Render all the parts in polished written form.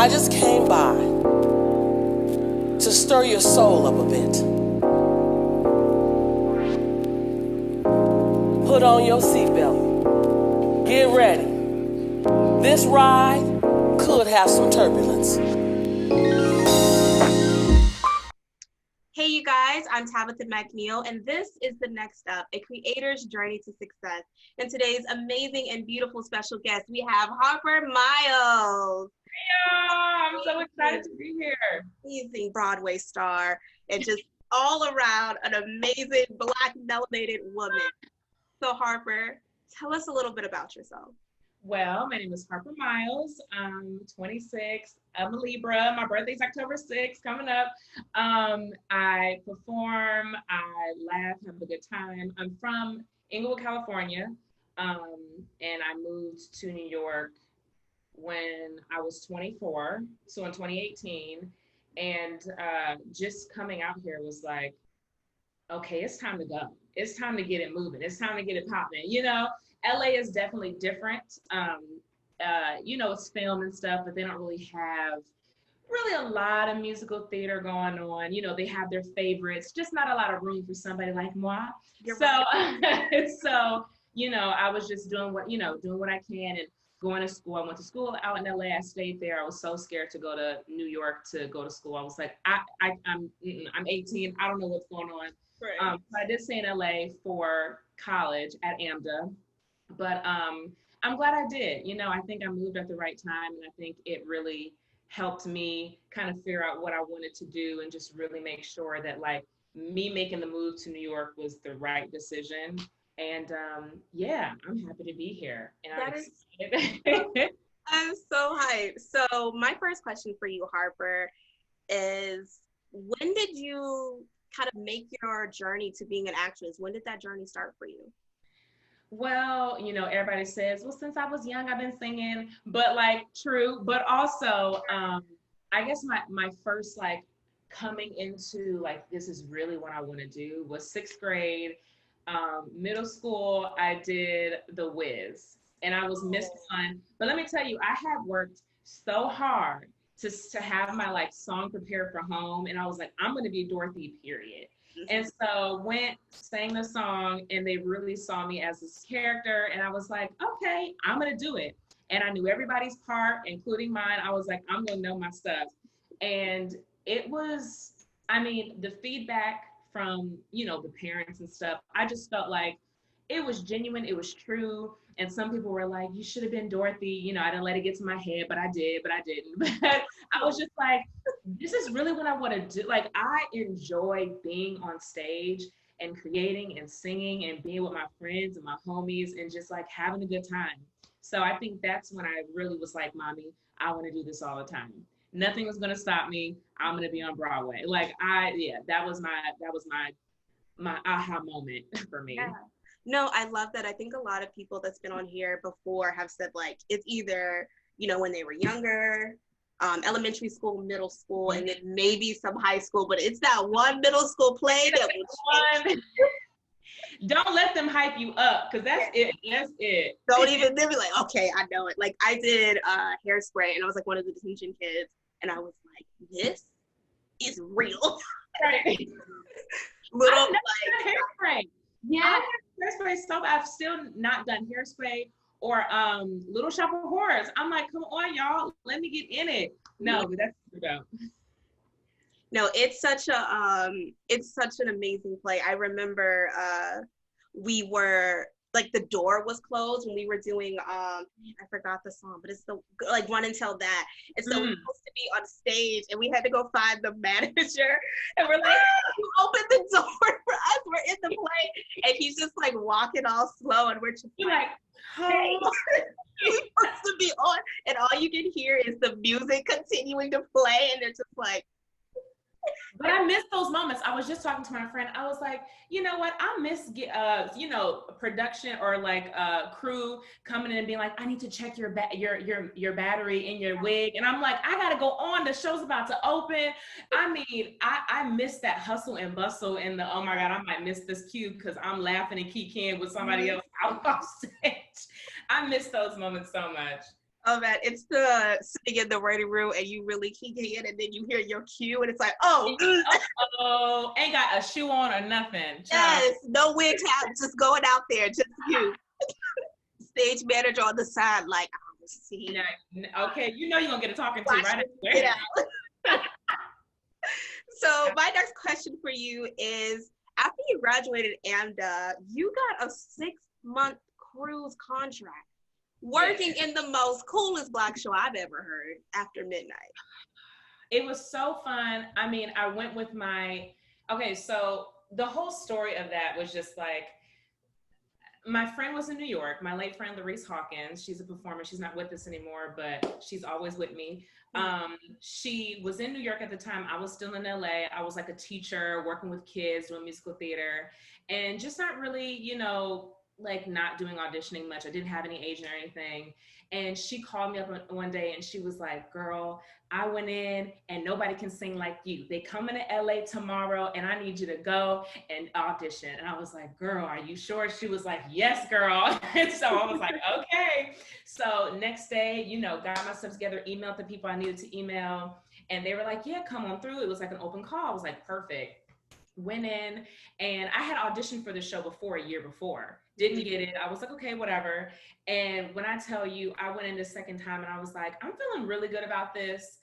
I just came by to stir your soul up a bit. Put on your seatbelt. Get ready. This ride could have some turbulence. Hey you guys, I'm Tabitha McNeil, and this is The Next Up, a creator's journey to success. And today's amazing and beautiful special guest, we have Harper Miles. Yeah, I'm so excited to be here. Amazing Broadway star, and just all around an amazing Black melanated woman. So Harper, tell us a little bit about yourself. Well, my name is Harper Miles. I'm 26. I'm a Libra. My birthday's October 6th, coming up. I perform, I laugh, have a good time. I'm from Inglewood, California, and I moved to New York when I was 24, so in 2018. And just coming out here was like, okay, it's time to go. It's time to get it moving. It's time to get it popping, you know? LA is definitely different. You know, it's film and stuff, but they don't really have a lot of musical theater going on. You know, they have their favorites, just not a lot of room for somebody like moi. So, you know, I was just doing what I can and going to school. I went to school out in LA. I stayed there. I was so scared to go to New York to go to school. I was like, I'm 18. I don't know what's going on. Right. So I did stay in LA for college at AMDA. But I'm glad I did. You know, I think I moved at the right time, and I think it really helped me kind of figure out what I wanted to do and just really make sure that like me making the move to New York was the right decision. And yeah, I'm happy to be here. And I'm so hyped. So my first question for you, Harper, is when did you kind of make your journey to being an actress? When did that journey start for you? Well, you know, everybody says, well, since I was young, I've been singing, but like true. But also, I guess my first like coming into like, this is really what I want to do was 6th grade. Middle school, I did The Wiz and I was Miss One. But let me tell you, I had worked so hard to have my like song prepared for home. And I was like, I'm going to be Dorothy, period. And so went, sang the song, and they really saw me as this character. And I was like, okay, I'm going to do it. And I knew everybody's part, including mine. I was like, I'm going to know my stuff. And it was, I mean, the feedback from, you know, the parents and stuff, I just felt like it was genuine. It was true. And some people were like, you should have been Dorothy. You know, I didn't let it get to my head, but I did, but I didn't. But I was just like, this is really what I want to do. Like, I enjoy being on stage and creating and singing and being with my friends and my homies and just like having a good time. So I think that's when I really was like, mommy, I want to do this all the time. Nothing was going to stop me. I'm going to be on Broadway. Like that was my aha moment for me. Yeah. No, I love that. I think a lot of people that's been on here before have said like it's either, you know, when they were younger, elementary school, middle school, and then maybe some high school, but it's that one middle school play that was Don't let them hype you up, because that's it. That's it. Don't even, they'll be like, okay, I know it. Like I did Hairspray, and I was like one of the detention kids, and I was like, this is real. Right. Little like Hairspray. Yeah, Hairspray stuff. I've still not done Hairspray or Little Shop of Horrors. I'm like, come on, y'all, let me get in it. No, but that's about. No, it's such an amazing play. I remember we were like the door was closed when we were doing I forgot the song, but it's the like Run and Tell That. And so we were supposed to be on stage and we had to go find the manager and we're like, you open the door for us, we're in the play. And he's just like walking all slow and we're just like, hey, we're supposed to be on, and all you can hear is the music continuing to play and they're just like. But I miss those moments. I was just talking to my friend. I was like, you know what? I miss, you know, production or like crew coming in and being like, I need to check your battery in your wig. And I'm like, I got to go on. The show's about to open. I mean, I miss that hustle and bustle and the, oh my God, I might miss this cue because I'm laughing and kicking with somebody else out off stage. I miss those moments so much. Oh man, it's the sitting in the waiting room and you really kicking in and then you hear your cue and it's like, oh, Oh, ain't got a shoe on or nothing. Child. yes, no wig cap, just going out there, just you. Stage manager on the side, like, I was seeing. Okay, you know you're gonna get a talking to Watch right it get out. So my next question for you is, after you graduated AMDA, you got a 6-month cruise contract, working in the most coolest Black show I've ever heard, After Midnight. It was so fun. I mean, I went with so the whole story of that was just like, my friend was in New York, my late friend, Larice Hawkins. She's a performer. She's not with us anymore, but she's always with me. She was in New York at the time. I was still in LA. I was like a teacher working with kids, doing musical theater, and just not really, like not doing auditioning much. I didn't have any agent or anything. And she called me up one day and she was like, girl, I went in and nobody can sing like you. They coming to LA tomorrow and I need you to go and audition. And I was like, girl, are you sure? She was like, yes, girl. And so I was like, okay. So next day, got my stuff together, emailed the people I needed to email. And they were like, yeah, come on through. It was like an open call. I was like, perfect. Went in and I had auditioned for the show before, a year before. Didn't get it. I was like, okay, whatever. And when I tell you, I went in the second time and I was like, I'm feeling really good about this.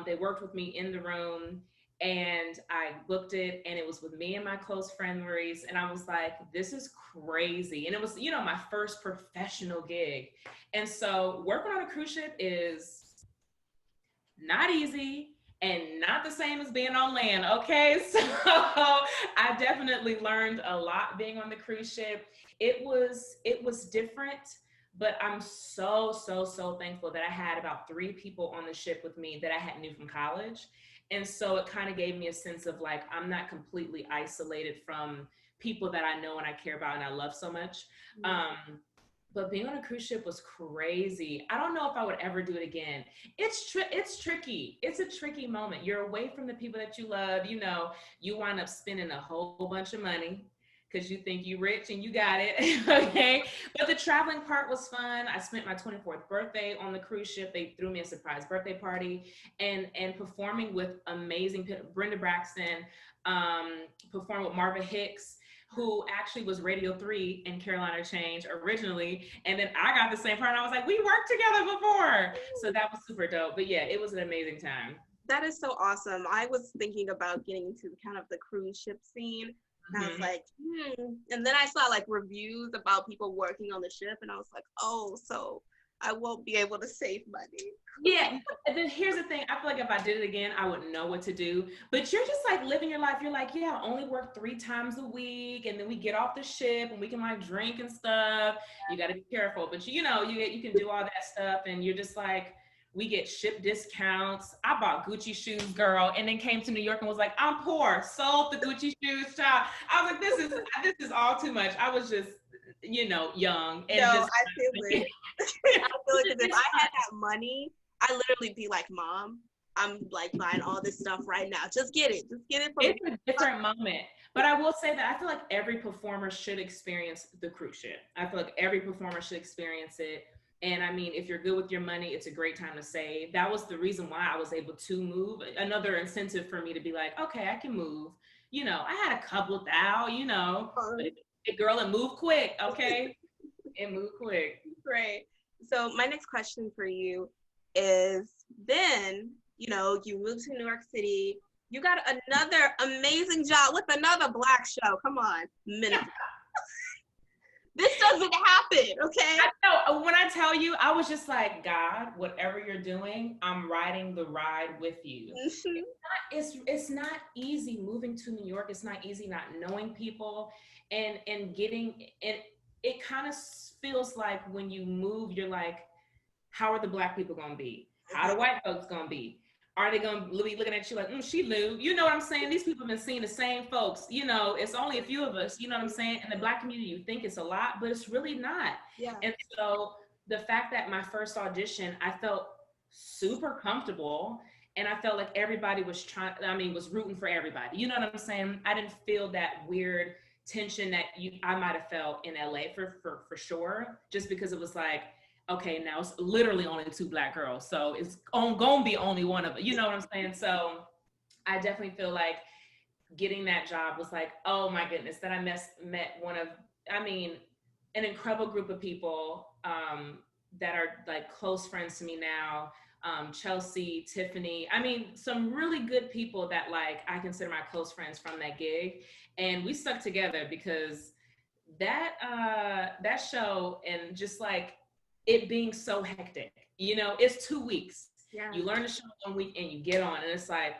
They worked with me in the room and I booked it and it was with me and my close friend, Maurice. And I was like, this is crazy. And it was, my first professional gig. And so working on a cruise ship is not easy. And not the same as being on land, okay? So I definitely learned a lot being on the cruise ship. It was different, but I'm so thankful that I had about 3 people on the ship with me that I hadn't knew from college. And so it kind of gave me a sense of like, I'm not completely isolated from people that I know and I care about and I love so much. But being on a cruise ship was crazy. I don't know if I would ever do it again. It's tricky. It's a tricky moment. You're away from the people that you love. You wind up spending a whole bunch of money because you think you're rich and you got it, okay? But the traveling part was fun. I spent my 24th birthday on the cruise ship. They threw me a surprise birthday party and performing with amazing Brenda Braxton, performed with Marva Hicks, who actually was Radio 3 in Carolina Change originally. And then I got the same part and I was like, we worked together before. So that was super dope. But yeah, it was an amazing time. That is so awesome. I was thinking about getting into kind of the cruise ship scene. And I was like, And then I saw like reviews about people working on the ship and I was like, oh, so I won't be able to save money. Yeah, and then here's the thing. I feel like if I did it again, I wouldn't know what to do. But you're just like living your life. You're like, yeah, I only work 3 times a week, and then we get off the ship and we can like drink and stuff. You got to be careful, but you can do all that stuff, and you're just like, we get ship discounts. I bought Gucci shoes, girl, and then came to New York and was like, I'm poor. Sold the Gucci shoes, child. I was like, this is all too much. I was just, young. And I feel it. I feel it because if I had that money, I literally be like, Mom, I'm like buying all this stuff right now. Just get it. It's a different moment. But I will say that I feel like every performer should experience the cruise ship. I feel like every performer should experience it. And I mean, if you're good with your money, it's a great time to save. That was the reason why I was able to move. Another incentive for me to be like, okay, I can move. I had a couple thou, but girl, it moved quick, okay? It moved quick. Great. So my next question for you is, then, you moved to New York City. You got another amazing job with another Black show. Come on, Memphis. This doesn't happen, okay? I know. When I tell you, I was just like, God, whatever you're doing, I'm riding the ride with you. It's not easy moving to New York. It's not easy not knowing people and getting, and it kind of feels like when you move, you're like, how are the Black people gonna be? How are the white folks gonna be? Are they gonna be looking at you like, she Lou? You know what I'm saying? These people have been seeing the same folks. It's only a few of us, you know what I'm saying? In the Black community, you think it's a lot, but it's really not. Yeah. And so the fact that my first audition, I felt super comfortable and I felt like everybody was was rooting for everybody. You know what I'm saying? I didn't feel that weird tension that I might have felt in LA for sure, just because it was like, okay, now it's literally only 2 Black girls. So it's gonna be only one of it. You know what I'm saying? So I definitely feel like getting that job was like, oh my goodness, that I met one of, I mean, an incredible group of people that are like close friends to me now. Chelsea, Tiffany, I mean, some really good people that like I consider my close friends from that gig. And we stuck together because that show, and just like it being so hectic, you know, it's 2 weeks. Yeah. You learn the show 1 week and you get on, and it's like,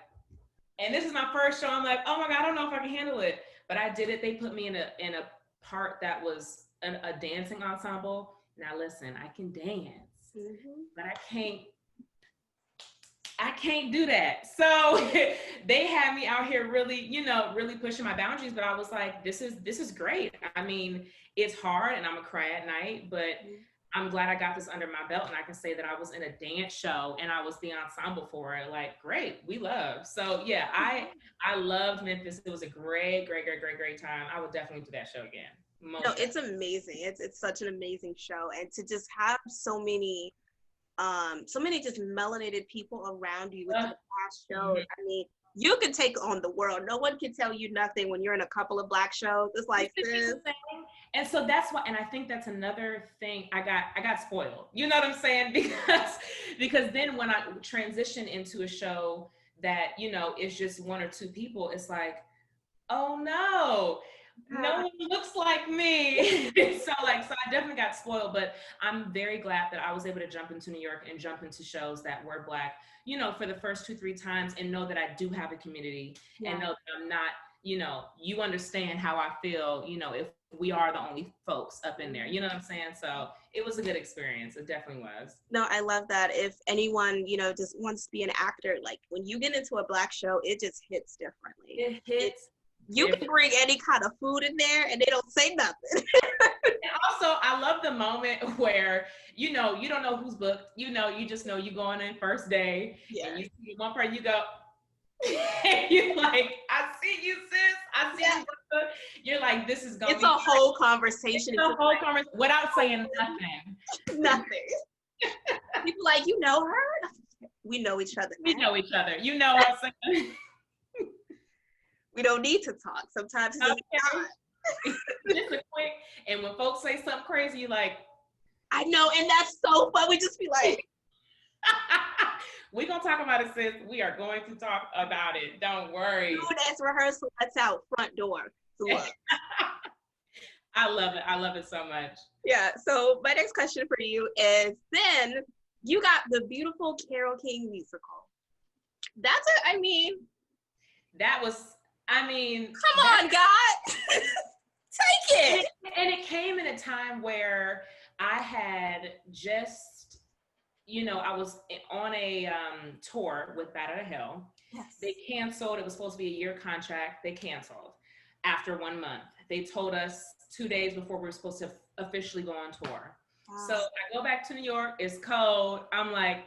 and this is my first show. I'm like, oh my God, I don't know if I can handle it. But I did it. They put me in a part that was a dancing ensemble. Now listen, I can dance, but I can't do that. So they had me out here really, you know, really pushing my boundaries. But I was like, this is great. I mean, it's hard and I'm gonna cry at night, but I'm glad I got this under my belt, and I can say that I was in a dance show and I was the ensemble for it. Like, great, we love. So yeah, I loved Memphis. It was a great time. I would definitely do that show again. No, it's amazing. It's such an amazing show, and to just have so many just melanated people around you with the past shows. I mean, you could take on the world. No one can tell you nothing when you're in a couple of Black shows. It's like this. And so that's why, and I think that's another thing. I got spoiled. You know what I'm saying? Because then when I transition into a show that, you know, is just 1 or 2 people, it's like, oh no one looks like me. So I definitely got spoiled, but I'm very glad that I was able to jump into New York and jump into shows that were Black, you know, for the first 2-3 times, and know that I do have a community, and know that I'm not, you know, you understand how I feel, you know, if we are the only folks up in there, you know what I'm saying? So it was a good experience. It definitely was. No, I love that. If anyone, you know, just wants to be an actor, like when you get into a Black show, it just hits differently. It hits. You can bring any kind of food in there and they don't say nothing. And also, I love the moment where, you know, you don't know who's booked. You know, you just know you going in first day, and you see one part, you go, you're like, I see you, sis. I see you. You're like, this is going to be. It's a whole conversation. It's a whole conversation without saying nothing. Nothing. People like, you know her? We know each other. We know each other. You know what I'm saying? We don't need to talk. Sometimes it's just a quick, and when folks say something crazy, you're like, I know, and that's so fun. We just be like, we're going to talk about it, sis. We are going to talk about it. Don't worry. That's rehearsal. That's out front door. I love it. I love it so much. Yeah. So my next question for you is, then you got the beautiful Carole King musical. That's it. I mean, come on, God. Take it. And it came in a time where I had just, you know, I was on a tour with Bat Out of Hell. Yes. They canceled. It was supposed to be a year contract. They canceled after 1 month. They told us 2 days before we were supposed to officially go on tour. Wow. So I go back to New York. It's cold. I'm like,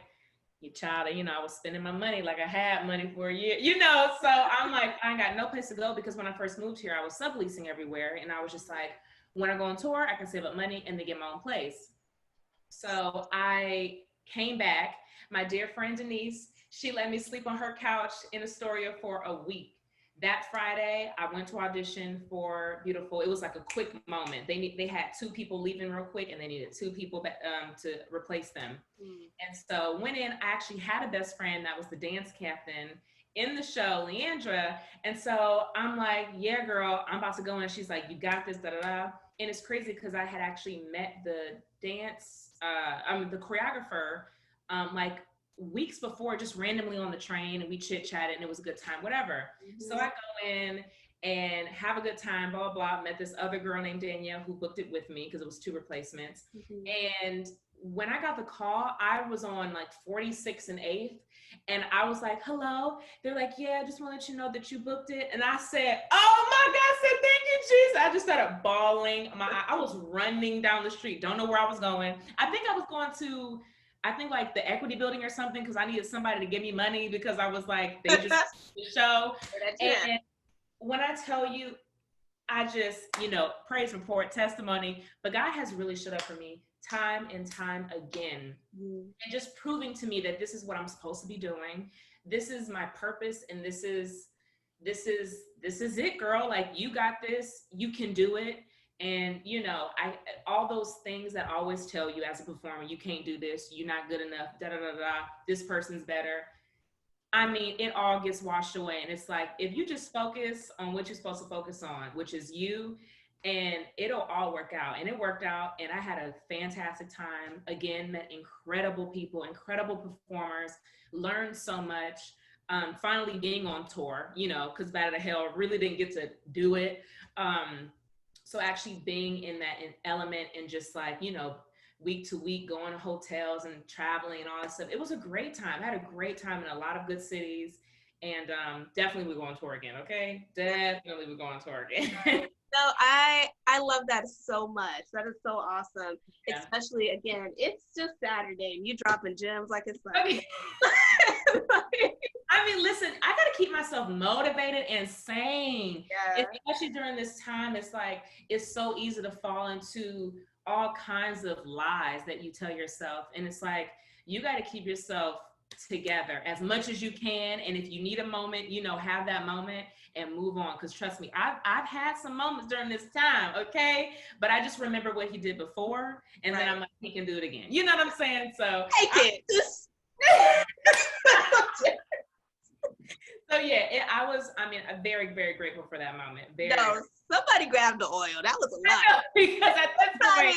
you child, you know, I was spending my money like I had money for a year, you know, so I'm like, I ain't got no place to go, because when I first moved here, I was subleasing everywhere, and I was just like, when I go on tour, I can save up money and then get my own place. So I came back. My dear friend Denise, she let me sleep on her couch in Astoria for a week. That Friday, I went to audition for Beautiful. It was like a quick moment. They had 2 people leaving real quick, and they needed 2 people to replace them. And so went in. I actually had a best friend that was the dance captain in the show, Leandra. And so I'm like, yeah, girl, I'm about to go in. She's like, you got this, da da da. And it's crazy because I had actually met the the choreographer, like weeks before, just randomly on the train, and we chit-chatted, and it was a good time, whatever. So I go in and have a good time, blah, blah, blah. Met this other girl named Danielle who booked it with me because it was 2 replacements. And when I got the call, I was on like 46 and 8th, and I was like, hello. They're like, yeah, I just want to let you know that you booked it. And I said, oh my God, I said, thank you, Jesus. I just started bawling. I was running down the street. Don't know where I was going. I think I was going to, like the equity building or something, because I needed somebody to give me money, because I was like, they just the show. And when I tell you, I just, you know, praise report, testimony, but God has really showed up for me time and time again, and just proving to me that this is what I'm supposed to be doing. This is my purpose, and this is it, girl. Like, you got this, you can do it. And, you know, all those things that I always tell you as a performer, you can't do this, you're not good enough, this person's better. I mean, it all gets washed away. And it's like, if you just focus on what you're supposed to focus on, which is you, and it'll all work out. And it worked out. And I had a fantastic time. Again, met incredible people, incredible performers, learned so much. Finally being on tour, you know, because Bad to Hell really didn't get to do it. So actually being in that element and just like, you know, week to week, going to hotels and traveling and all that stuff. It was a great time. I had a great time in a lot of good cities, and definitely we go on tour again. Okay, definitely we go on tour again. No, I love that so much. That is so awesome. Yeah. Especially, again, it's just Saturday and you dropping gems like it's like. I mean, listen, I got to keep myself motivated and sane. Yeah. Especially during this time, it's like, it's so easy to fall into all kinds of lies that you tell yourself. And it's like, you got to keep yourself together as much as you can. And if you need a moment, you know, have that moment and move on. Because trust me, I've had some moments during this time, okay? But I just remember what he did before, and then I'm like, he can do it again. You know what I'm saying? So take it. So yeah, I'm very, very grateful for that moment. No, somebody grabbed the oil. That was a lot. Because at this point,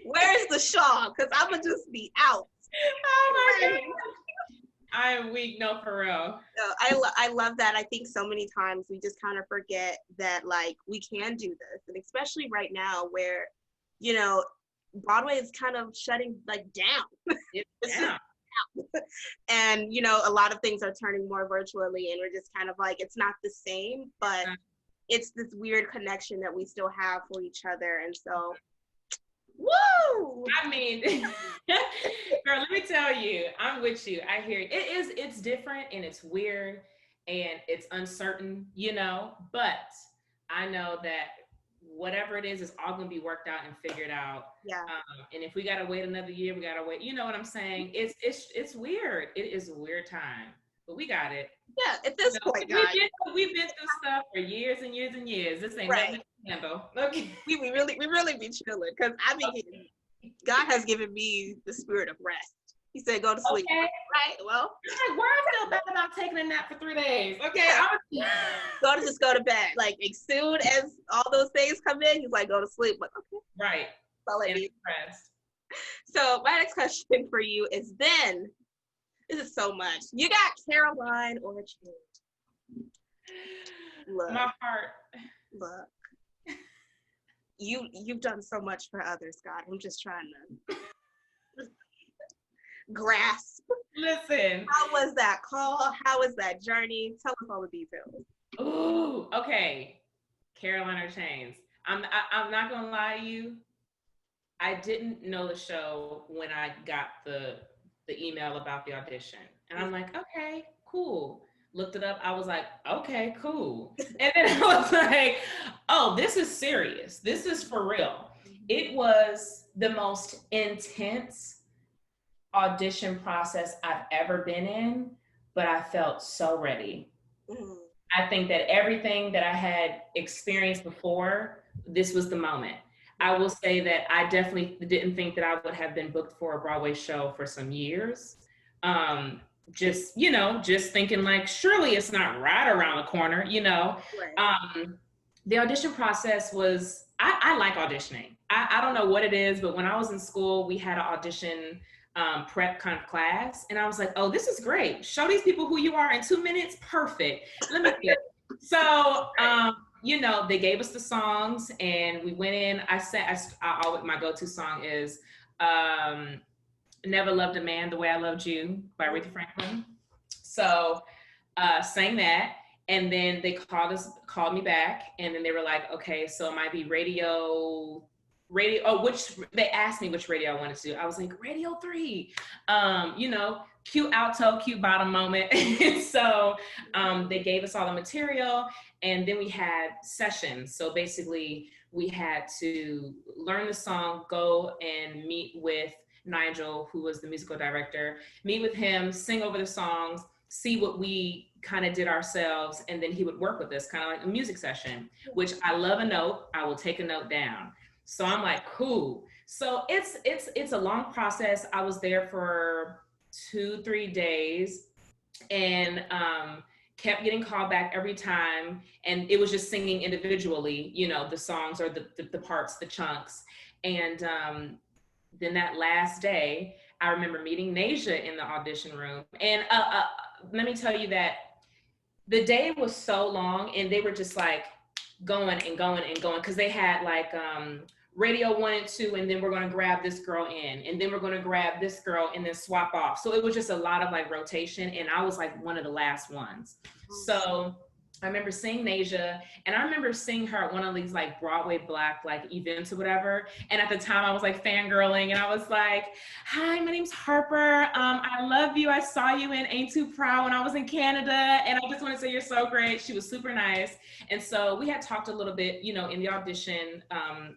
where's the shawl? Because I'm gonna just be out. Oh my God. I am weak, no, for real. No, I love that. I think so many times we just kind of forget that, like, we can do this. And especially right now where, you know, Broadway is kind of shutting, like, down. It's down. And, you know, a lot of things are turning more virtually, and we're just kind of like, it's not the same, but it's this weird connection that we still have for each other. And so, woo! I mean, girl, let me tell you, I'm with you. I hear it. It's different and it's weird and it's uncertain, you know, but I know that whatever it is all going to be worked out and figured out. Yeah. And if we got to wait another year, we got to wait. You know what I'm saying? It's weird. It is a weird time, but we got it. Yeah. At this point, guys. We've been through stuff for years and years and years. This ain't nothing to handle. Okay. We really be chilling, because God has given me the spirit of rest. He said, go to sleep. Okay. Right? Well. Where I feel bad about taking a nap for 3 days. Okay. Yeah. Go to bed. Like, as soon as all those things come in, he's like, go to sleep. Like, okay. Right. Rest. So my next question for you is, then, this is so much. You got Caroline or Change. Look. My heart. Look. You've done so much for others, God. I'm just trying to grasp. Listen. How was that call? How was that journey? Tell us all the details. Ooh, okay. Caroline or Chains. I'm not gonna lie to you. I didn't know the show when I got the email about the audition. And I'm like, okay, cool. Looked it up. I was like, okay, cool. And then I was like, oh, this is serious. This is for real. It was the most intense audition process I've ever been in, but I felt so ready. Mm-hmm. I think that everything that I had experienced before, this was the moment. I will say that I definitely didn't think that I would have been booked for a Broadway show for some years. Just thinking like, surely it's not right around the corner, you know. Right. The audition process was, I like auditioning. I don't know what it is, but when I was in school, we had an audition prep kind of class. And I was like, oh, this is great. Show these people who you are in 2 minutes. Perfect. Let me get it. So, they gave us the songs and we went in. My go-to song is Never Loved a Man the Way I Loved You by Aretha Franklin. So sang that. And then they called me back, and then they were like, okay, so it might be radio, they asked me which radio I wanted to do. I was like, Radio 3, cute alto, cute bottom moment. So they gave us all the material, and then we had sessions. So basically we had to learn the song, go and meet with Nigel, who was the musical director, meet with him, sing over the songs, see what we kind of did ourselves, and then he would work with us, kind of like a music session, which I love a note, I will take a note down. So I'm like, cool. So it's a long process. I was there for 2-3 days, and kept getting called back every time. And it was just singing individually, you know, the songs or the parts, the chunks. And then that last day, I remember meeting Nasia in the audition room. And let me tell you that the day was so long, and they were just like going and going and going, because they had like radio 1 and 2, and then we're going to grab this girl in, and then we're going to grab this girl and then swap off. So it was just a lot of like rotation, and I was like one of the last ones. So I remember seeing Nasia, and I remember seeing her at one of these like Broadway Black like events or whatever. And at the time I was like fangirling, and I was like, hi, my name's Harper. I love you. I saw you in Ain't Too Proud when I was in Canada. And I just want to say you're so great. She was super nice. And so we had talked a little bit, you know, in the audition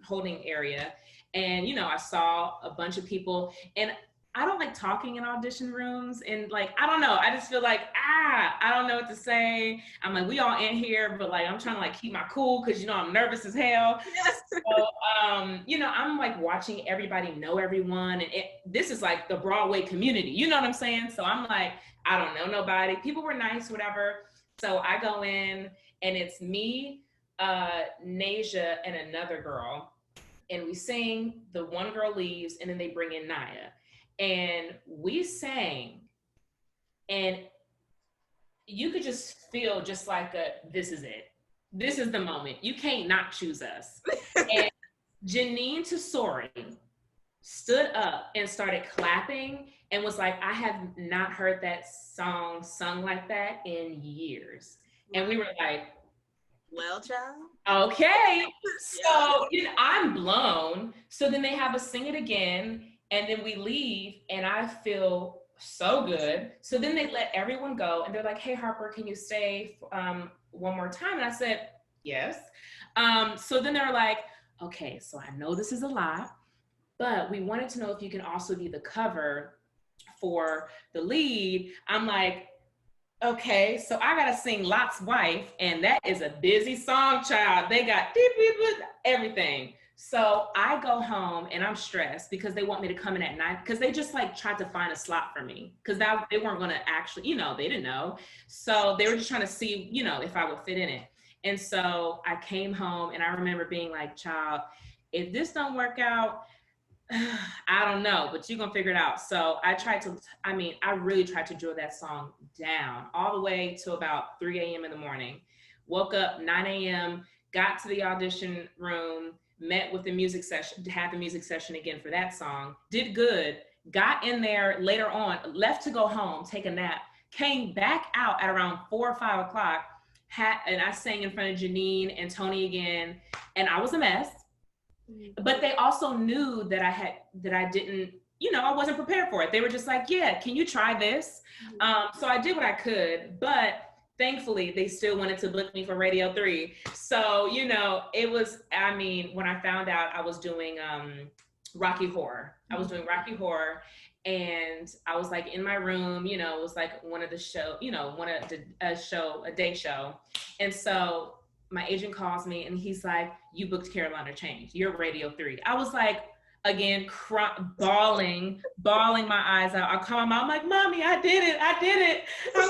holding area. And, you know, I saw a bunch of people, and I don't like talking in audition rooms, and like, I don't know, I just feel like, I don't know what to say. I'm like, we all in here, but like, I'm trying to like keep my cool, because, you know, I'm nervous as hell. Yes. So, you know, I'm like watching everybody know everyone, and this is like the Broadway community, you know what I'm saying? So I'm like, I don't know nobody. People were nice, whatever. So I go in, and it's me, Nasia, and another girl, and we sing. The one girl leaves, and then they bring in Naya. And we sang, and you could just feel just like this is it. This is the moment. You can't not choose us. And Janine Tesori stood up and started clapping and was like, I have not heard that song sung like that in years. And we were like, well, child. Okay. So you know, I'm blown. So then they have us sing it again. And then we leave, and I feel so good. So then they let everyone go, and they're like, hey, Harper, can you stay one more time? And I said, yes. So then they're like, okay, so I know this is a lot, but we wanted to know if you can also be the cover for the lead. I'm like, okay, so I gotta sing Lot's Wife, and that is a busy song, child. They got everything. So I go home, and I'm stressed because they want me to come in at 9, because they just like tried to find a slot for me, because they weren't gonna actually, you know, they didn't know. So they were just trying to see, you know, if I would fit in it. And so I came home, and I remember being like, child, if this don't work out, I don't know, but you're gonna figure it out. So I really tried to drill that song down all the way to about 3 a.m. in the morning. Woke up 9 a.m., got to the audition room, met with the music session, had the music session again for that song, did good, got in there later on, left to go home, take a nap, came back out at around 4 or 5 o'clock, and I sang in front of Janine and Tony again, and I was a mess. But they also knew that I didn't, you know, I wasn't prepared for it. They were just like, yeah, can you try this? So I did what I could, but thankfully they still wanted to book me for Radio 3. So, you know, it was, I mean, when I found out I was doing Rocky Horror, and I was like in my room, you know, it was like one of the show, you know, a day show. And so my agent calls me, and he's like, you booked Carolina Change, you're Radio 3. I was like, again, bawling my eyes out. I call my mom, I'm like, Mommy, I did it. I'm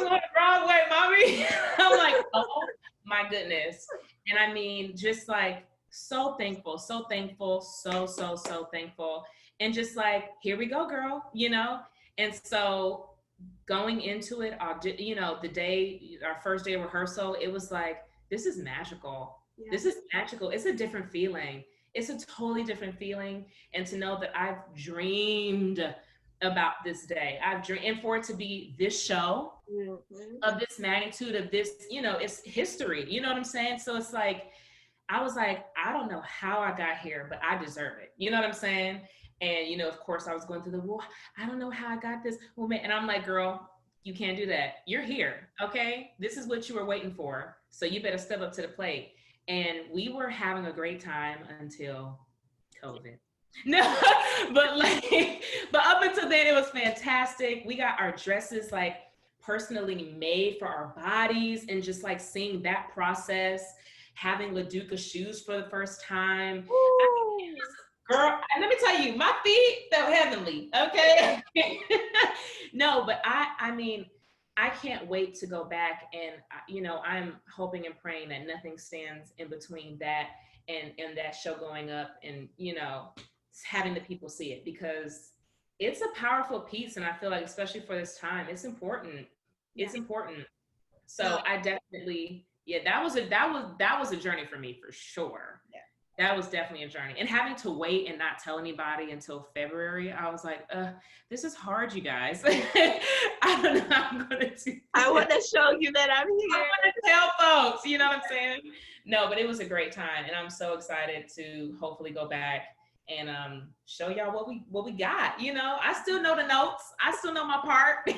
going to Broadway, Mommy. I'm like, oh my goodness. And I mean, just like, so thankful, so thankful. And just like, here we go, girl, you know? And so going into it, you know, the day, our first day of rehearsal, it was like, this is magical. Yeah. This is magical. It's a different feeling. It's a totally different feeling. And to know that I've dreamed about this day, and for it to be this show of this magnitude, of this, you know, it's history, you know what I'm saying? So it's like, I was like, I don't know how I got here, but I deserve it. You know what I'm saying? And, you know, of course I was going through I don't know how I got this woman. And I'm like, girl, you can't do that. You're here. Okay. This is what you were waiting for. So you better step up to the plate. And we were having a great time until COVID. No, but up until then, it was fantastic. We got our dresses like personally made for our bodies, and just like seeing that process, having LaDuca shoes for the first time. I mean, girl, and let me tell you, my feet felt heavenly. Okay. No, but I mean, I can't wait to go back, and I'm hoping and praying that nothing stands in between that and that show going up, and having the people see it, because it's a powerful piece, and I feel like especially for this time, it's important. It's important. So I definitely, that was a journey for me for sure. Yeah. That was definitely a journey. And having to wait and not tell anybody until February, I was like, this is hard, you guys. I don't know how I'm gonna do. I want to show you that I'm here. I want to tell folks, you know what I'm saying? No, but it was a great time, and I'm so excited to hopefully go back and show y'all what we got. I still know the notes. I still know my part.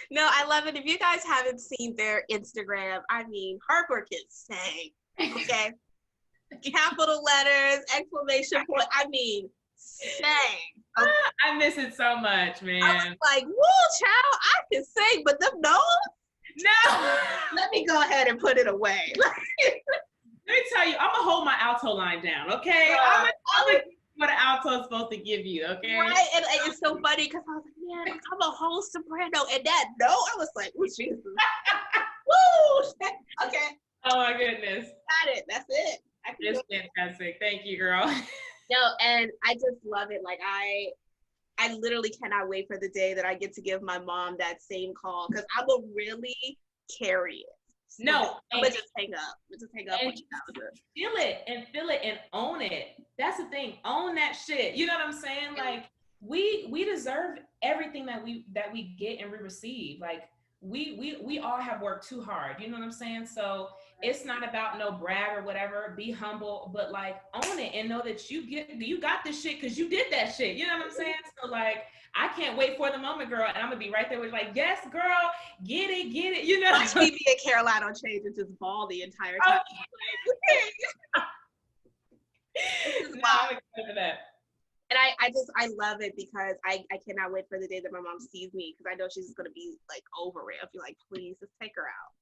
No, I love it. If you guys haven't seen their Instagram, I mean, Harper can sing, okay? Capital letters, exclamation point, I mean, sing. Okay? I miss it so much, man. I was like, woo, child, I can sing, but them notes? No. Let me go ahead and put it away. Let me tell you, I'm gonna hold my alto line down, okay? I'm gonna give you what an alto is supposed to give you, okay? Right, and it's so funny because I was like, man, I'm a whole soprano, and that note, I was like, oh, Jesus. Woo! Okay. Oh my goodness. Got it. That's it. It's fantastic. Thank you, girl. No, and I just love it. Like I literally cannot wait for the day that I get to give my mom that same call, because I will really carry it. So no, I'm gonna just hang up. And feel it and own it. That's the thing. Own that shit. You know what I'm saying? Like we deserve everything that we get and we receive. Like we all have worked too hard. You know what I'm saying? So it's not about no brag or whatever. Be humble, but like own it and know that you got this shit because you did that shit. You know what I'm saying? So like I can't wait for the moment, girl, and I'm gonna be right there with like, yes, girl, get it. You know, watch me be at Caroline on Change and just ball the entire time. No, I'm excited for that. And I love it because I cannot wait for the day that my mom sees me, because I know she's just gonna be like over it. I'll be like, please, just take her out.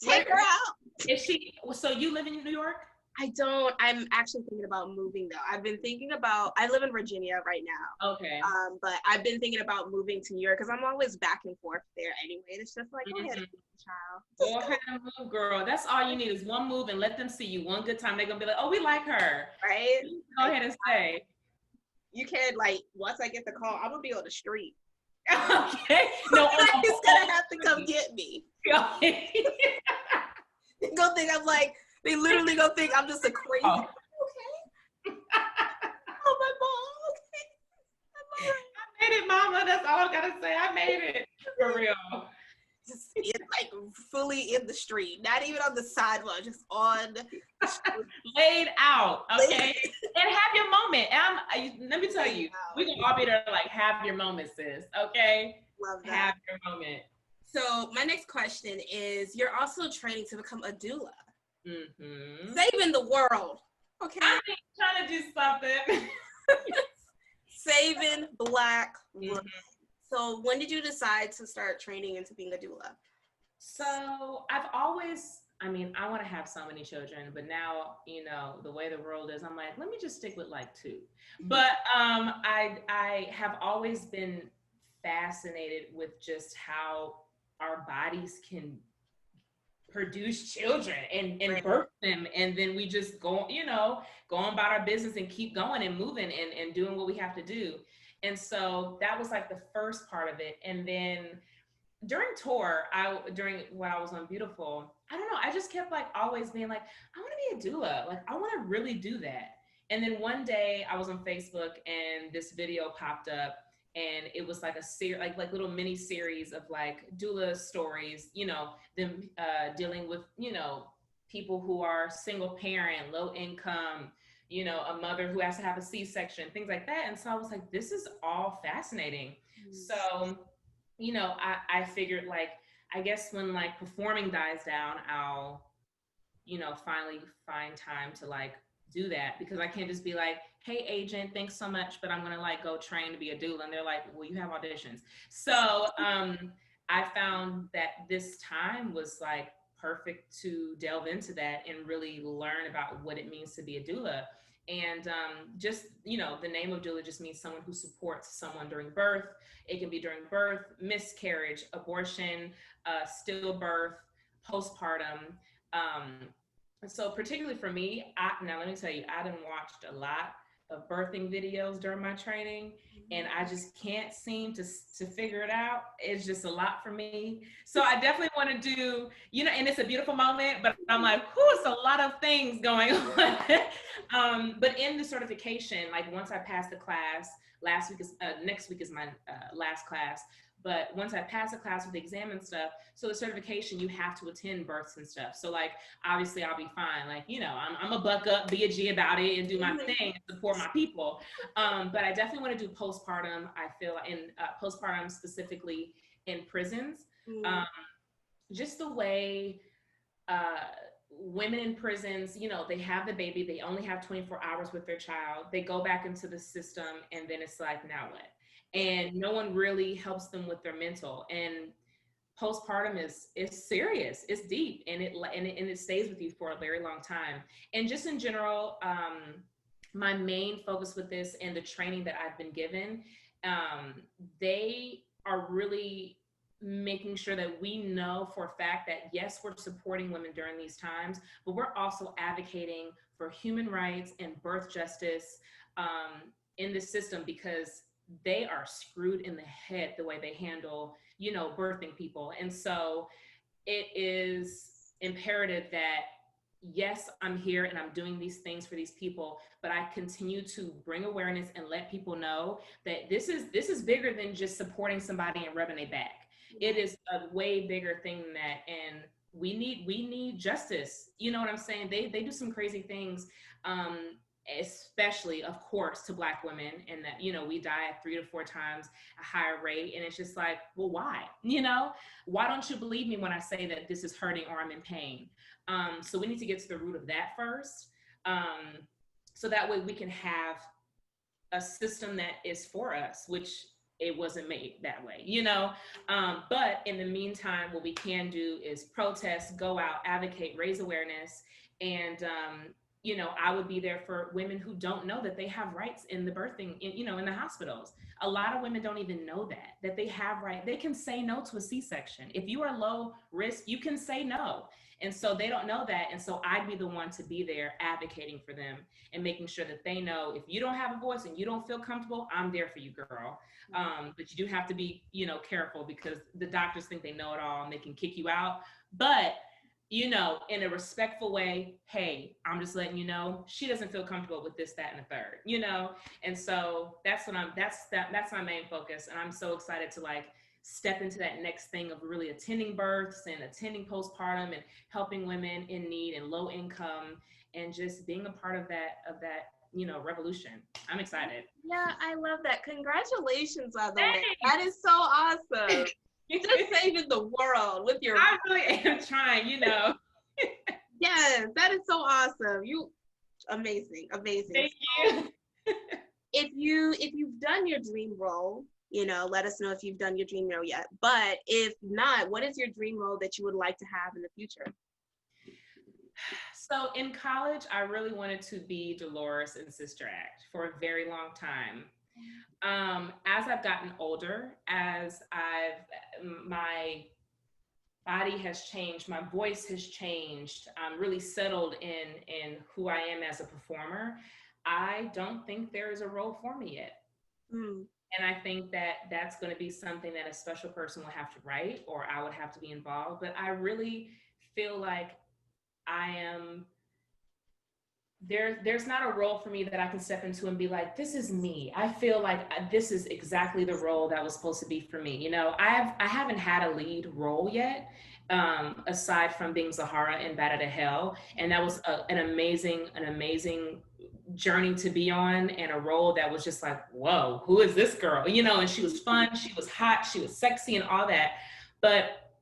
Take her out. Is she? So you live in New York? I don't. I'm actually thinking about moving though. I've been thinking about. I live in Virginia right now. Okay. But I've been thinking about moving to New York because I'm always back and forth there anyway. It's just like, go ahead, child. Go ahead and move, girl. That's all you need is one move, and let them see you one good time. They're gonna be like, oh, we like her. Right. Go ahead and stay. You can, like, once I get the call, I'm gonna be on the street. Okay. No, he's gonna have to come get me. They gonna think I'm like. They literally gonna think I'm just a crazy. Oh. Okay. Oh, my mom. Okay. I made it, mama. That's all I gotta say. I made it. For real. Just like fully in the street, not even on the sidewalk, just on the street. Laid out, okay? And have your moment. And let me tell you, we can all be there to like have your moment, sis. Okay? Love that. Have your moment. So my next question is: you're also training to become a doula. Mm-hmm. Saving the world. Okay. I'm trying to do something. Saving Black women. So when did you decide to start training into being a doula? So I've always, I want to have so many children, but now, the way the world is, I'm like, let me just stick with like 2. But I have always been fascinated with just how our bodies can produce children and birth them, and then we just go on about our business and keep going and moving and doing what we have to do. And so that was like the first part of it. And then during tour, when I was on Beautiful, I don't know, I just kept like always being like, I want to be a doula, like I want to really do that. And then one day I was on Facebook and this video popped up, and it was like a like little mini series of like doula stories, them dealing with, people who are single parent, low income, a mother who has to have a C-section, things like that. And so I was like, this is all fascinating. So, I figured like, I guess when like performing dies down, I'll finally find time to like do that, because I can't just be like, hey agent, thanks so much, but I'm gonna like go train to be a doula, and they're like, well, you have auditions. So I found that this time was like perfect to delve into that and really learn about what it means to be a doula. And just, the name of doula just means someone who supports someone during birth. It can be during birth, miscarriage, abortion, stillbirth, postpartum. So particularly for me, now let me tell you, I done watched a lot of birthing videos during my training, and I just can't seem to figure it out. It's just a lot for me. So I definitely want to do, and it's a beautiful moment, but I'm like, it's a lot of things going on. But in the certification, like once I passed the class, next week is my last class. But once I pass a class with the exam and stuff, so the certification, you have to attend births and stuff. So like, obviously I'll be fine. Like, I'm a buck up, be a G about it and do my thing and support my people. But I definitely want to do postpartum. I feel in postpartum specifically in prisons. Just the way women in prisons, they have the baby, they only have 24 hours with their child. They go back into the system and then it's like, now what? And no one really helps them with their mental. And postpartum is serious, it's deep, and it stays with you for a very long time. And just in general, my main focus with this and the training that I've been given, they are really making sure that we know for a fact that yes, we're supporting women during these times, but we're also advocating for human rights and birth justice in this system, because they are screwed in the head the way they handle, birthing people. And so it is imperative that, yes, I'm here and I'm doing these things for these people, but I continue to bring awareness and let people know that this is bigger than just supporting somebody and rubbing their back. It is a way bigger thing than that. And we need justice. You know what I'm saying? They do some crazy things, especially, of course, to Black women, and that, we die at 3 to 4 times a higher rate. And it's just like, well, why? Why don't you believe me when I say that this is hurting or I'm in pain? So we need to get to the root of that first. So that way we can have a system that is for us, which it wasn't made that way, but in the meantime, what we can do is protest, go out, advocate, raise awareness. And, I would be there for women who don't know that they have rights in the birthing, in the hospitals. A lot of women don't even know that they have right. They can say no to a C-section. If you are low risk, you can say no. And so they don't know that. And so I'd be the one to be there advocating for them and making sure that they know, if you don't have a voice and you don't feel comfortable, I'm there for you, girl. But you do have to be, careful, because the doctors think they know it all and they can kick you out. But in a respectful way, hey, I'm just letting you know, she doesn't feel comfortable with this, that, and the third, And so that's my main focus. And I'm so excited to like step into that next thing of really attending births and attending postpartum and helping women in need and low income, and just being a part of that, revolution. I'm excited. Yeah, I love that. Congratulations, by the way. That is so awesome. Just saving the world with your. I really am trying, Yes, that is so awesome. You amazing. Thank you. If you've done your dream role, let us know if you've done your dream role yet. But if not, what is your dream role that you would like to have in the future? So in college, I really wanted to be Dolores in Sister Act for a very long time. As I've gotten older, my body has changed, my voice has changed, I'm really settled in who I am as a performer, I don't think there is a role for me yet. And I think that that's going to be something that a special person will have to write, or I would have to be involved. But I really feel like there's not a role for me that I can step into and be like, this is me. I feel like this is exactly the role that was supposed to be for me. I haven't had a lead role yet, aside from being Zahara in Bad to Hell. And that was an amazing journey to be on, and a role that was just like, whoa, who is this girl? And she was fun, she was hot, she was sexy and all that. But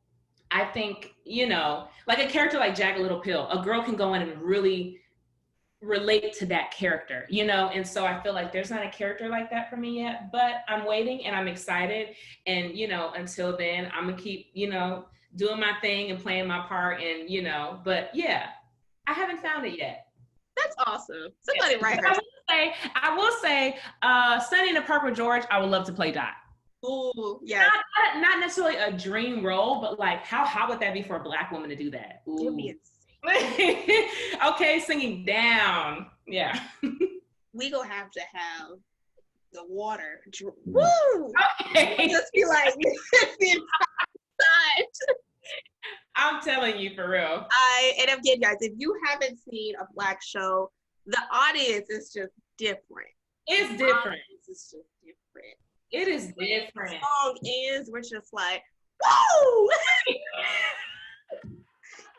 I think, you know, like a character like Jagged Little Pill, a girl can go in and really relate to that character, you know? And so I feel like there's not a character like that for me yet, but I'm waiting and I'm excited. And, you know, until then, I'm gonna keep, you know, doing my thing and playing my part and, you know, but yeah, I haven't found it yet. That's awesome. Somebody write her. I will say, Sunny and the Purple George, I would love to play Dot. Ooh, yeah. Not necessarily a dream role, but like, how would that be for a Black woman to do that? Ooh. It'd be insane. Okay, singing down. Yeah. We gonna have to have the water. Woo! Okay. Just be like the entire time. I'm telling you, for real. And again, guys, if you haven't seen a Black show, the audience is just different. It's different. It's just different. It is different. The song is, we're just like, woo!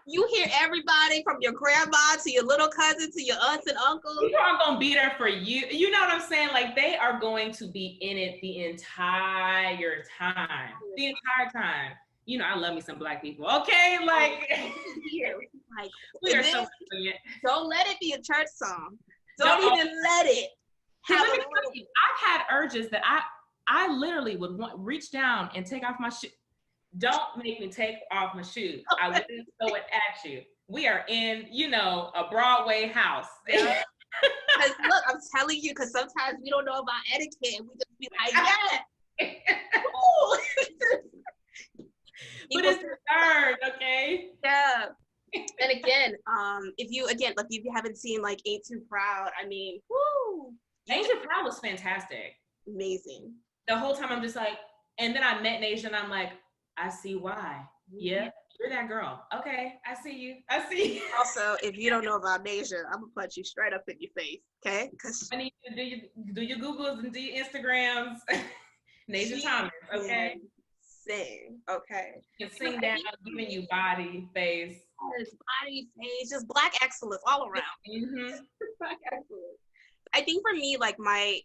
You hear everybody from your grandma to your little cousin to your aunts and uncles. People are gonna be there for you. You know what I'm saying? Like, they are going to be in it the entire time. The entire time. You know, I love me some Black people. Okay, like, like we are so brilliant. Don't let it be a church song. Don't even let it. Have I've had urges that I literally would reach down and take off my shoe. Don't make me take off my shoe. I would just throw it at you. We are in, you know, a Broadway house. Yeah. Look, I'm telling you, because sometimes we don't know about etiquette and we just be like, yeah. But it's deserved, okay? Yeah. And again, if you haven't seen like Ain't Too Proud, I mean, woo. Ain't Too Proud was fantastic. Amazing. The whole time I'm just like, and then I met Nasia and I'm like, I see why. Yeah, you're that girl. Okay, I see you. I see you. Also, if you don't know about Nasia, I'm gonna punch you straight up in your face, okay? Because I need you to do your Googles and do your Instagrams. Nasia Thomas, okay? Sing, okay? You can sing down, giving you body, face. Body, face, just Black excellence all around. Mm-hmm. Black excellence. I think for me, like my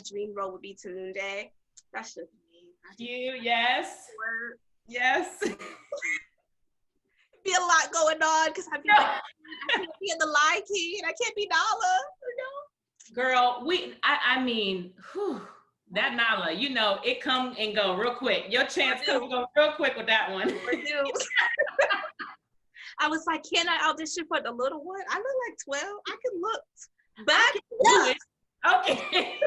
dream role would be Tunde. That's just me. You, yes. Yes. Be a lot going on because I'd be like, I can't be in the Lion King and I can't be Nala, you know? Girl, I mean, whew, that Nala, you know, it come and go real quick. Your chance come and go real quick with that one. I was like, can I audition for the little one? I look like 12. I can look back. Okay.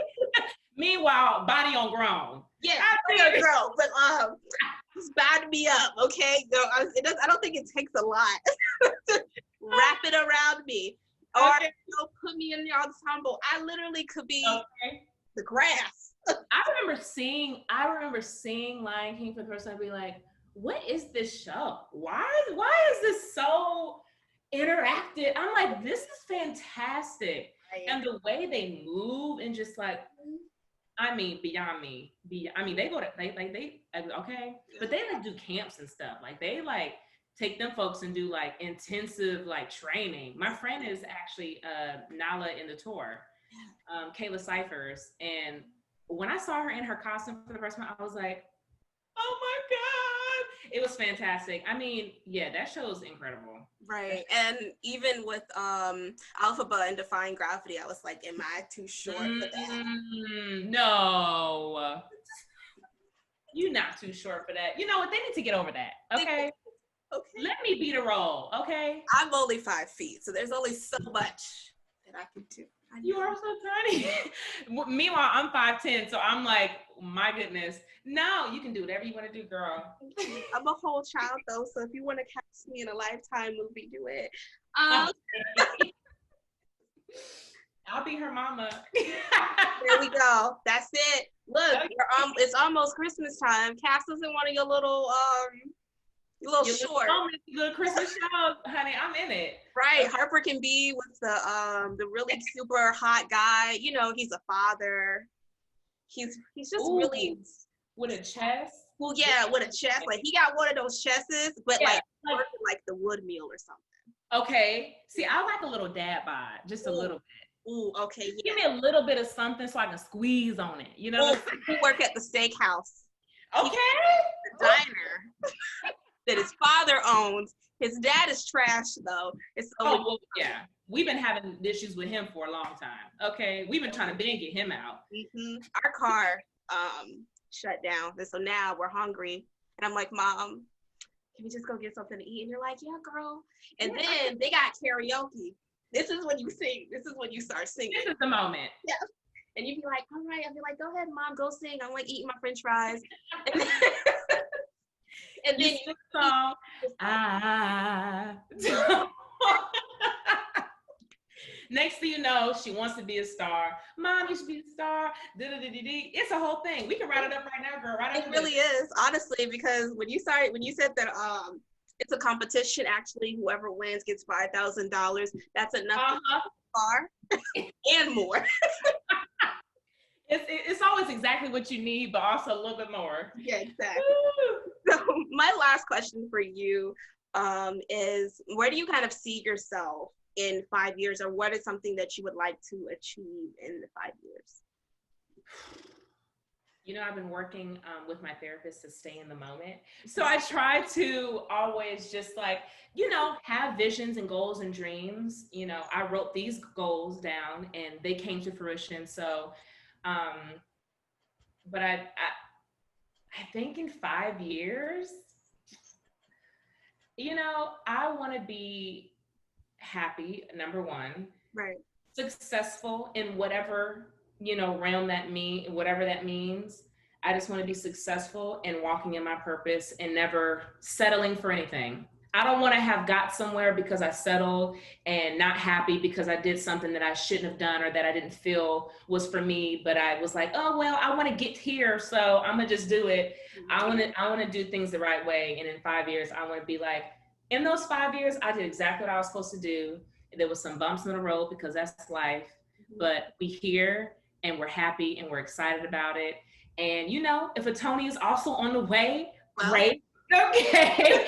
Meanwhile, body on ground. Yeah, body on ground, but just bad me up, okay? No, I don't think it takes a lot to wrap it around me, or put me in the ensemble. I literally could be the grass. I remember seeing Lion King for the first time. And be like, what is this show? Why is this so interactive? I'm like, this is fantastic. And the way they move and just like, I mean, beyond me. I mean, they okay, but they like do camps and stuff. Like they like take them folks and do like intensive like training. My friend is actually Nala in the tour, Kayla Cyphers, and when I saw her in her costume for the first time, I was like, oh my God, it was fantastic. I mean, yeah, that show is incredible. Right, and even with Alphaba and Defying Gravity, I was like, am I too short for that? No, you're not too short for that. You know what? They need to get over that. Okay. Okay. Let me be the role. Okay. I'm only 5 feet, so there's only so much that I can do. You are so tiny. Meanwhile, I'm 5'10", so I'm like, my goodness. No, you can do whatever you want to do, girl. I'm a whole child though, so if you want to cast me in a Lifetime movie, do it. I'll be her mama. There we go. That's it. Look, it's almost Christmas time. Cast us in one of your little short. Good Christmas show, honey. I'm in it. Right. Harper can be with the really super hot guy. You know, he's a father. He's just really with a chest. Well, yeah, with a chest. Like he got one of those chests, but like the wood meal or something. Okay. See, I like a little dad bod, just a little bit. Ooh, okay. Yeah. Give me a little bit of something so I can squeeze on it. You know. He work at the steakhouse. Okay. The diner. that his father owns. His dad is trash though. And so well, yeah. We've been having issues with him for a long time. Okay. We've been trying to bang get him out. Our car shut down. And so now we're hungry. And I'm like, Mom, can we just go get something to eat? And you're like, yeah, girl. And then they got karaoke. This is when you sing. This is when you start singing. This is the moment. Yeah. And you'd be like, all right. I'd be like, go ahead, Mom, go sing. I'm like eating my French fries. And then you song. Next thing you know, she wants to be a star. Mom, you should be a star. It's a whole thing. We can write it up right now, girl. Right. It really is, honestly, because when you said that it's a competition, actually, whoever wins gets $5,000. That's enough for a star and more. It's always exactly what you need, but also a little bit more. Yeah, exactly. So my last question for you is, where do you kind of see yourself in 5 years, or what is something that you would like to achieve in the 5 years? You know, I've been working with my therapist to stay in the moment. So I try to always just like, you know, have visions and goals and dreams. You know, I wrote these goals down and they came to fruition. So, but I think in 5 years, you know, I want to be happy, number one, right, successful in whatever, you know, realm whatever that means. I just want to be successful in walking in my purpose and never settling for anything. I don't want to have got somewhere because I settled and not happy because I did something that I shouldn't have done or that I didn't feel was for me, but I was like, oh, well, I want to get here, so I'm going to just do it. I want to do things the right way. And in 5 years, I want to be like, in those 5 years, I did exactly what I was supposed to do. There was some bumps in the road because that's life, but we're here and we're happy and we're excited about it. And, you know, if a Tony is also on the way, great. Okay.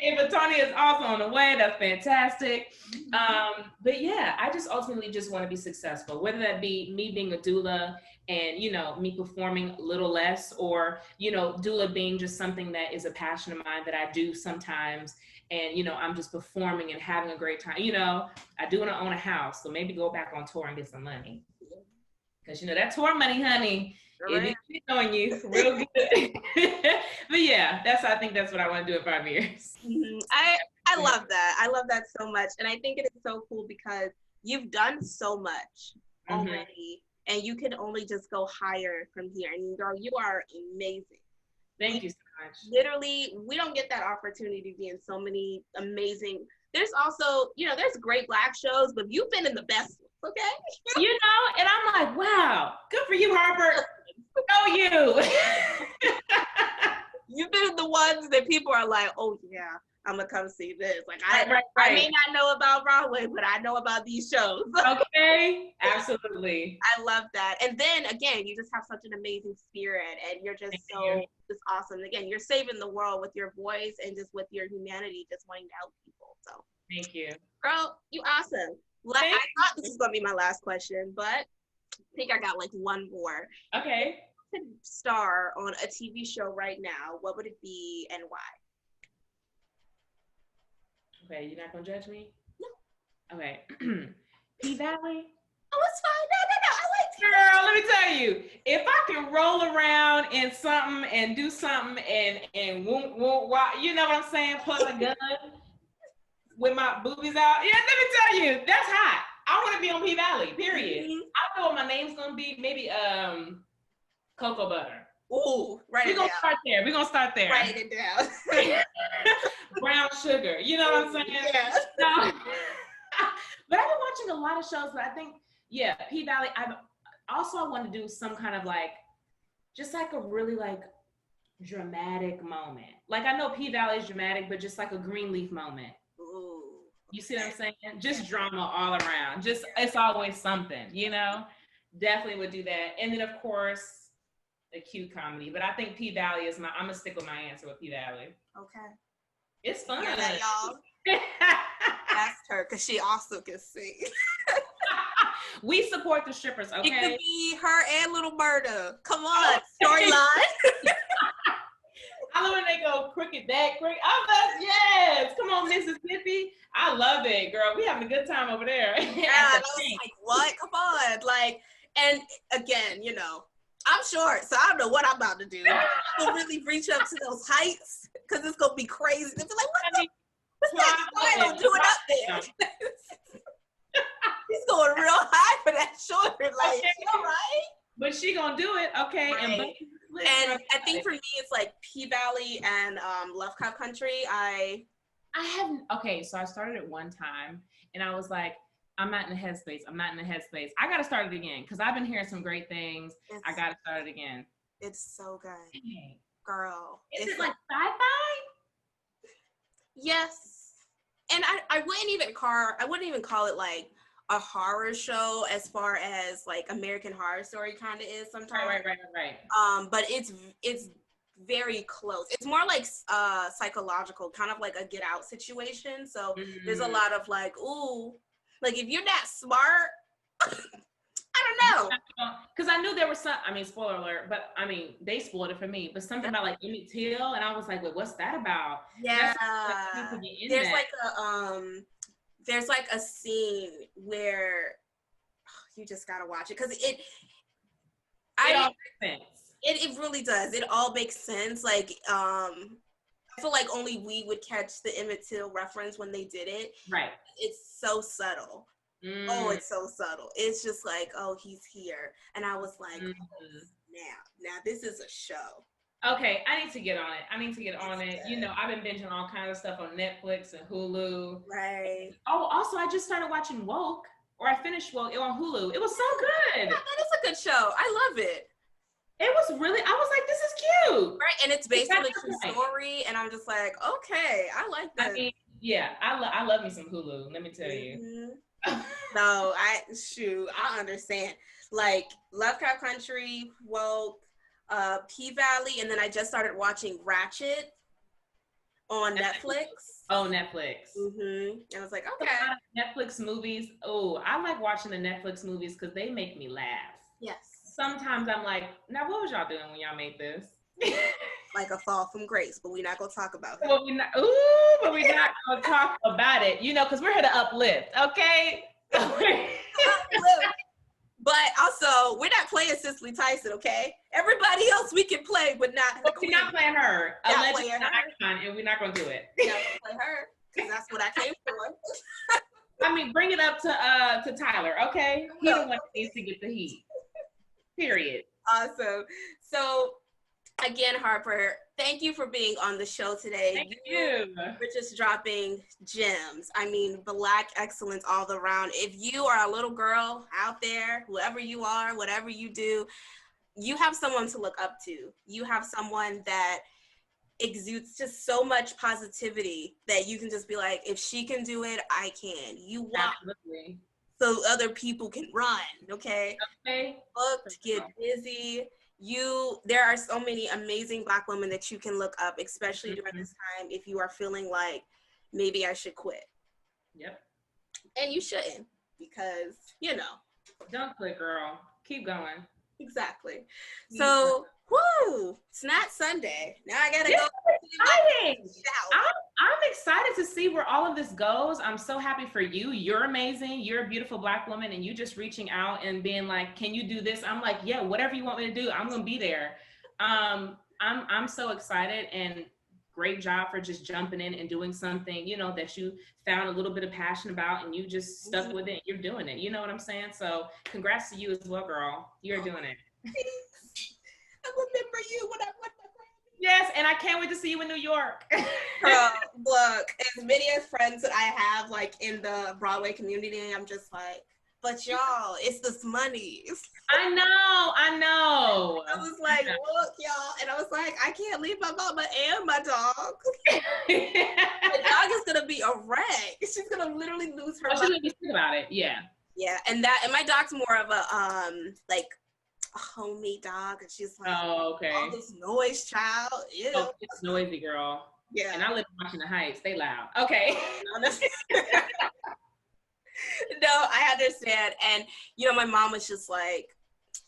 If a Tony is also on the way, that's fantastic. But yeah, I just ultimately just want to be successful, whether that be me being a doula and, you know, me performing a little less, or, you know, doula being just something that is a passion of mine that I do sometimes. And, you know, I'm just performing and having a great time. You know, I do want to own a house, so maybe go back on tour and get some money. Because, you know, that tour money, honey, it is on you real good. But yeah, I think that's what I want to do in 5 years. I love that. I love that so much. And I think it is so cool because you've done so much already, and you can only just go higher from here. And girl, you are amazing. Thank you so much. Literally, we don't get that opportunity to be in so many amazing. There's also, you know, there's great Black shows, but you've been in the best ones, okay? You know, and I'm like, wow, good for you, Harper. Go you. You've been the ones that people are like, oh yeah, I'm gonna come see this. Like I may not know about Broadway, but I know about these shows. Okay, absolutely. I love that. And then again, you just have such an amazing spirit, and you're just just awesome. Again, you're saving the world with your voice and just with your humanity, just wanting to help people. So thank you, girl. You awesome. I thought this was gonna be my last question, but I think I got like one more. Okay. If you could star on a TV show right now, what would it be and why? Okay, you're not gonna judge me? No. Okay. P-Valley? Oh, it's fine. No. I like it. Girl, let me tell you, if I can roll around in something and do something and won't, you know what I'm saying? Pull a gun with my boobies out. Yeah, let me tell you, that's hot. I want to be on P-Valley, period. I know what my name's gonna be. Maybe cocoa butter. Ooh, We're gonna start there. Write it down. Brown sugar. You know what I'm saying? Yeah. No. But I've been watching a lot of shows, but I think, yeah, P-Valley, I want to do some kind of like, just like a really like dramatic moment. Like I know P-Valley is dramatic, but just like a Greenleaf moment. Ooh. You see what I'm saying? Just drama all around. Just, it's always something, you know? Definitely would do that. And then of course, a cute comedy. But I think P-Valley is I'm gonna stick with my answer with P-Valley. Okay. It's fun. Hear that, y'all? Ask her, because she also can sing. We support the strippers, okay? It could be her and Little Murda. Come on, storyline. I love when they go crooked that, crooked. I'm like, yes, come on, Mississippi. I love it, girl. We having a good time over there. Yeah, and I was like, what? Come on. Like, and again, you know, I'm short, so I don't know what I'm about to do. To really reach up to those heights, because it's going to be crazy. They'll be like, what's that spiral doing up there? He's going real high for that shoulder. Like, okay. All right. But she gonna do it, okay? Right. And I think for me, it's like P-Valley and Lovecraft Country. I haven't. Okay, so I started it one time, and I was like, I'm not in the headspace. I gotta start it again because I've been hearing some great things. I gotta start it again. It's so good, girl. Is it like sci-fi? Yes, and I wouldn't even call it like a horror show as far as like American Horror Story kind of is sometimes. Right. But it's very close. It's more like psychological, kind of like a Get Out situation. So there's a lot of like, ooh, like if you're that smart, I don't know. Because I knew there was some, I mean, spoiler alert, but I mean, they spoiled it for me, but something about like Emmett Till, and I was like, wait, what's that about? Yeah. There's like a scene where you just gotta watch it because it all makes sense. It really does. It all makes sense. Like I feel like only we would catch the Emmett Till reference when they did it. Right. It's so subtle. Oh, it's so subtle. It's just like, oh, he's here, and I was like, oh, now this is a show. Okay, I need to get on it. You know, I've been binging all kinds of stuff on Netflix and Hulu. Right. Oh, also, I just started watching Woke, or I finished Woke on Hulu. It was so good. Yeah, that is a good show. I love it. It was really, I was like, this is cute. Right, and it's based on a true story, and I'm just like, okay, I like that. I mean, yeah, I love me some Hulu, let me tell you. No, I understand. Like, Lovecraft Country, Woke, P-Valley, and then I just started watching Ratchet on Netflix. Oh, Netflix. I was like, okay. Netflix movies. Oh, I like watching the Netflix movies because they make me laugh. Yes. Sometimes I'm like, now what was y'all doing when y'all made this? Like A Fall from Grace, but we're not gonna talk about it. But we're not gonna talk about it, you know, because we're here to uplift, okay? But also, we're not playing Cicely Tyson, okay? Everybody else we can play, but not. But we're not playing her. Allegedly an icon, and we're not gonna do it. We're not gonna play her, because that's what I came for. I mean, bring it up to Tyler, okay? He's the one that needs to get the heat. Period. Awesome. So, again, Harper, thank you for being on the show today. Thank you. We're just dropping gems. I mean, Black excellence all around. If you are a little girl out there, whoever you are, whatever you do, you have someone to look up to. You have someone that exudes just so much positivity that you can just be like, if she can do it, I can. You walk. Absolutely. So other people can run, okay? Booked, get busy. There are so many amazing Black women that you can look up, especially during this time if you are feeling like maybe I should quit. Yep. And you shouldn't, because, you know. Don't quit, girl. Keep going. Exactly. So, it's not Sunday. Now I gotta go. Exciting. I'm excited to see where all of this goes. I'm so happy for you. You're amazing. You're a beautiful Black woman, and you just reaching out and being like, can you do this? I'm like, yeah, whatever you want me to do, I'm gonna be there. I'm so excited, and great job for just jumping in and doing something, you know, that you found a little bit of passion about, and you just stuck with it. You're doing it. You know what I'm saying? So congrats to you as well, girl. You're doing it. I remember you when I went to Grammy. Yes, and I can't wait to see you in New York. Look, as many as friends that I have, like, in the Broadway community, I'm just like, but y'all, it's this money. I know. I was like, look, y'all. And I was like, I can't leave my mama and my dog. My dog is going to be a wreck. She's going to literally lose her life. She's going to be sick about it, yeah. Yeah, and my dog's more of a, like, a homey dog. And she's like, oh, okay. All this noise, child. Ew. Oh, it's noisy, girl. Yeah. And I live watching the Heights. They loud. Okay. No, I understand. And, you know, my mom was just like,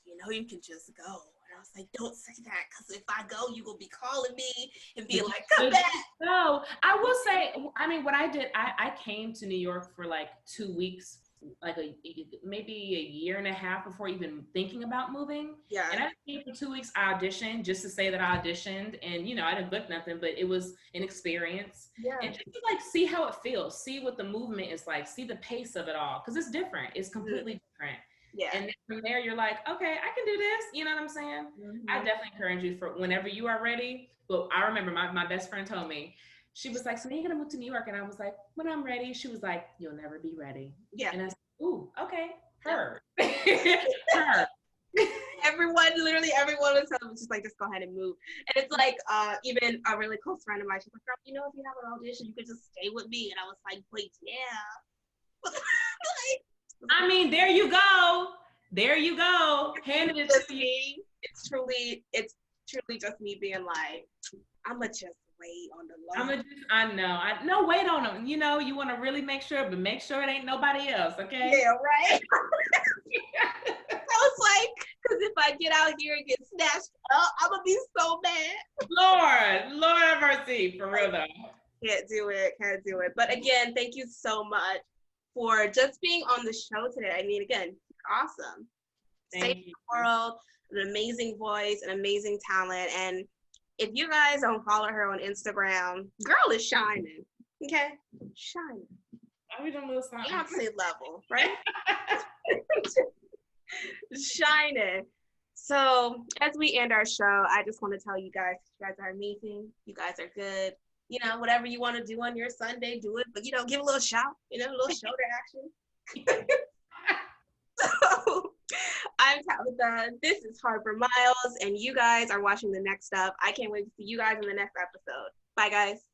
you know, you can just go. And I I was like, don't say that, because if I go, you will be calling me and be like, come back. No, I will say, I mean, what I did, I came to New York for like 2 weeks, like maybe a year and a half before even thinking about moving. Yeah. And I came for 2 weeks. I auditioned just to say that I auditioned, and you know, I didn't book nothing, but it was an experience. Yeah. And just to like see how it feels, see what the movement is like, see the pace of it all, because it's different. It's completely different. Yeah. And then from there, you're like, okay, I can do this. You know what I'm saying? I definitely encourage you for whenever you are ready. But I remember my best friend told me, she was like, so when are you gonna move to New York? And I was like, when I'm ready. She was like, you'll never be ready. Yeah. And I said, ooh, okay, her. Her. Literally everyone was telling me, just like, just go ahead and move. And it's like, even a really close friend of mine, she's like, girl, you know, if you have an audition, you could just stay with me. And I was like, wait, yeah. I mean, there you go. There you go. Handed it to you. It's truly just me being like, I'ma just wait on the line. I know, wait on them. You know, you want to really make sure, but make sure it ain't nobody else, okay? Yeah, right. I was like, because if I get out here and get snatched up, I'm gonna be so mad. Lord have mercy, for real though. Can't do it. But again, thank you so much for just being on the show today. I mean, again, awesome. Save the world, an amazing voice, an amazing talent. And if you guys don't follow her on Instagram, girl is shining. Okay? Shining. I mean, a little something. Beyonce level, right? Shining. So as we end our show, I just want to tell you guys are amazing. You guys are good. You know, whatever you want to do on your Sunday, do it. But, you know, give a little shout, you know, a little shoulder action. So, I'm Tabitha. This is Harper Miles, and you guys are watching The Next Up. I can't wait to see you guys in the next episode. Bye, guys.